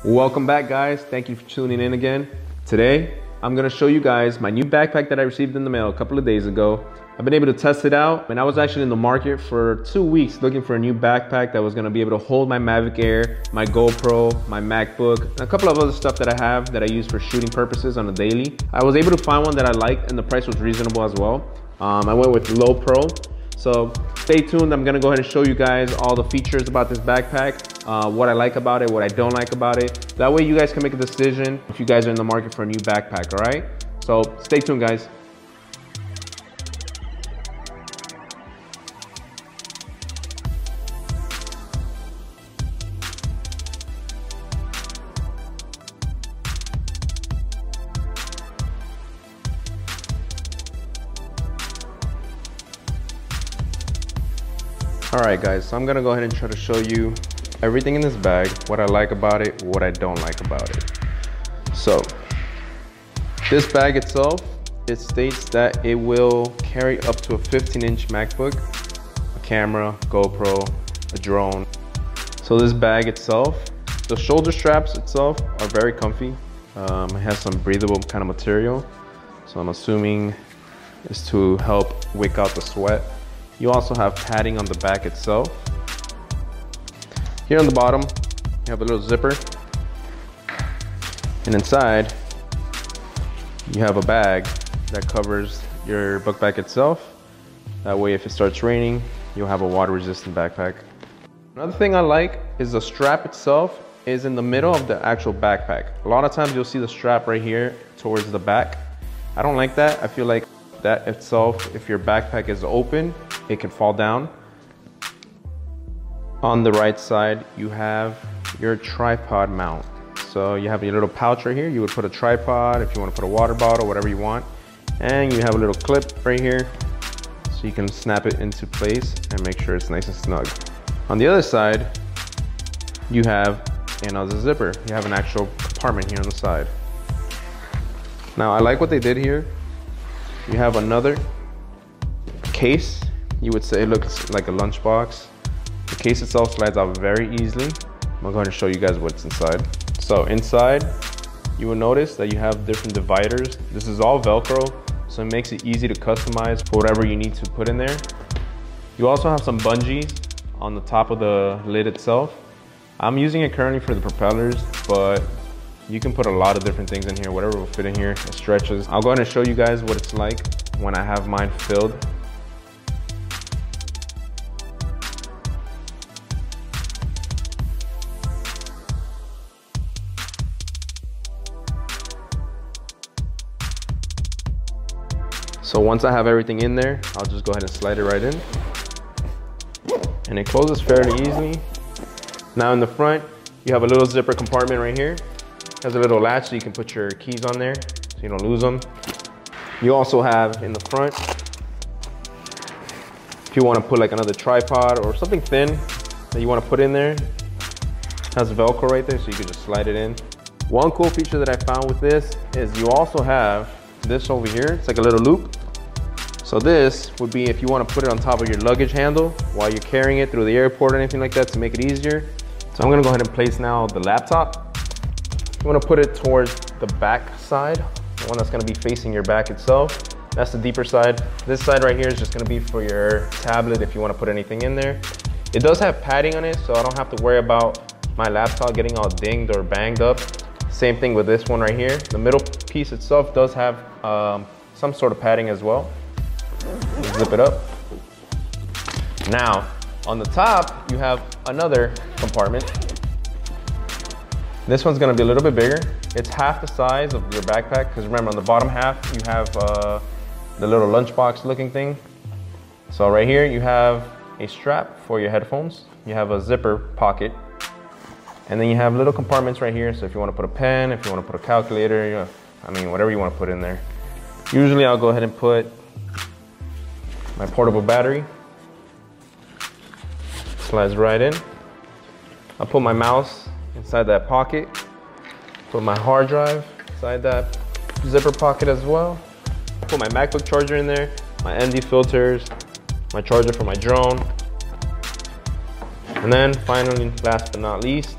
Welcome back, guys. Thank you for tuning in again. Today, I'm gonna show you guys my new backpack that I received in the mail a couple of days ago. I've been able to test it out, and I was actually in the market for 2 weeks looking for a new backpack that was gonna be able to hold my Mavic Air, my GoPro, my MacBook, and a couple of other stuff that I have that I use for shooting purposes on a daily. I was able to find one that I liked, and the price was reasonable as well. I went with Lowepro. So stay tuned. I'm gonna go ahead and show you guys all the features about this backpack, what I like about it, what I don't like about it. That way you guys can make a decision if you guys are in the market for a new backpack, all right? So stay tuned, guys. All right, guys, so I'm gonna go ahead and try to show you everything in this bag, what I like about it, what I don't like about it. So this bag itself, it states that it will carry up to a 15-inch MacBook, a camera, GoPro, a drone. So this bag itself, the shoulder straps itself are very comfy. It has some breathable kind of material. So I'm assuming it's to help wick out the sweat. You also have padding on the back itself. Here on the bottom, you have a little zipper. And inside, you have a bag that covers your book bag itself. That way, if it starts raining, you'll have a water-resistant backpack. Another thing I like is the strap itself is in the middle of the actual backpack. A lot of times you'll see the strap right here towards the back. I don't like that. I feel like that itself, if your backpack is open, it can fall down. On the right side, you have your tripod mount. So you have your little pouch right here. You would put a tripod if you want to put a water bottle, whatever you want. And you have a little clip right here, so you can snap it into place and make sure it's nice and snug. On the other side, you have another zipper. You have an actual compartment here on the side. Now, I like what they did here. You have another case. You would say it looks like a lunchbox. The case itself slides out very easily. I'm going to show you guys what's inside. So inside, you will notice that you have different dividers. This is all Velcro, so it makes it easy to customize for whatever you need to put in there. You also have some bungees on the top of the lid itself. I'm using it currently for the propellers, but you can put a lot of different things in here, whatever will fit in here. It stretches. I'll go ahead and show you guys what it's like when I have mine filled. So once I have everything in there, I'll just go ahead and slide it right in. And it closes fairly easily. Now in the front, you have a little zipper compartment right here. It has a little latch so you can put your keys on there so you don't lose them. You also have in the front, if you want to put like another tripod or something thin that you want to put in there, it has Velcro right there so you can just slide it in. One cool feature that I found with this is you also have this over here. It's like a little loop. So this would be if you want to put it on top of your luggage handle while you're carrying it through the airport or anything like that to make it easier. So I'm going to go ahead and place now the laptop. You want to put it towards the back side, the one that's going to be facing your back itself. That's the deeper side. This side right here is just going to be for your tablet if you want to put anything in there. It does have padding on it, so I don't have to worry about my laptop getting all dinged or banged up. Same thing with this one right here. The middle piece itself does have some sort of padding as well. Zip it up. Now, on the top, you have another compartment. This one's gonna be a little bit bigger. It's half the size of your backpack, because remember, on the bottom half, you have the little lunchbox looking thing. So right here, you have a strap for your headphones. You have a zipper pocket. And then you have little compartments right here. So if you want to put a pen, if you want to put a calculator, I mean, whatever you want to put in there. Usually I'll go ahead and put my portable battery. Slides right in. I'll put my mouse inside that pocket. Put my hard drive inside that zipper pocket as well. Put my MacBook charger in there, my ND filters, my charger for my drone. And then finally, last but not least,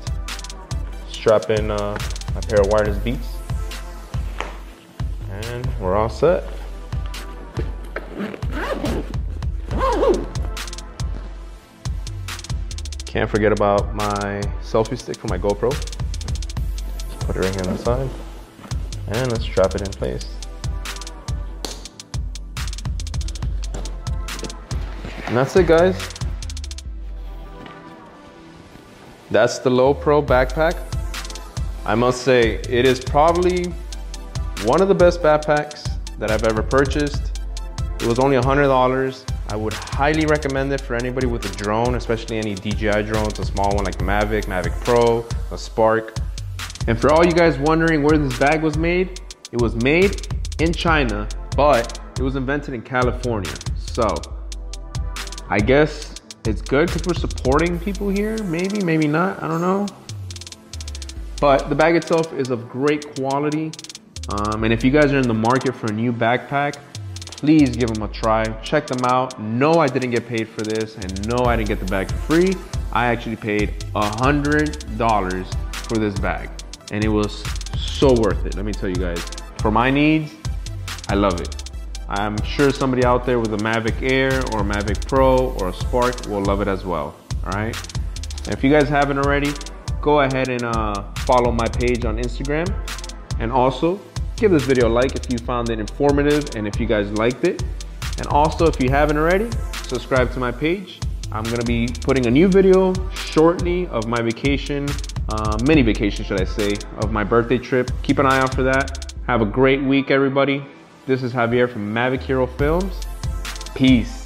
strap in a pair of wireless Beats, and we're all set. Can't forget about my selfie stick for my GoPro. Put it right here on the side, and let's strap it in place. And that's it, guys. That's the Lowepro backpack. I must say, it is probably one of the best backpacks that I've ever purchased. It was only $100. I would highly recommend it for anybody with a drone, especially any DJI drones, a small one like the Mavic, Mavic Pro, a Spark. And for all you guys wondering where this bag was made, it was made in China, but it was invented in California. So I guess it's good because we're supporting people here. Maybe, maybe not, I don't know. But the bag itself is of great quality. And if you guys are in the market for a new backpack, please give them a try. Check them out. No, I didn't get paid for this, and no, I didn't get the bag for free. I actually paid $100 for this bag, and it was so worth it. Let me tell you guys, for my needs, I love it. I'm sure somebody out there with a Mavic Air or a Mavic Pro or a Spark will love it as well, all right? And if you guys haven't already, go ahead and follow my page on Instagram, and also give this video a like if you found it informative and if you guys liked it. And also, if you haven't already, subscribe to my page. I'm gonna be putting a new video shortly of my vacation, mini vacation should I say, of my birthday trip. Keep an eye out for that. Have a great week, everybody. This is Javier from Mavic Hero Films. Peace.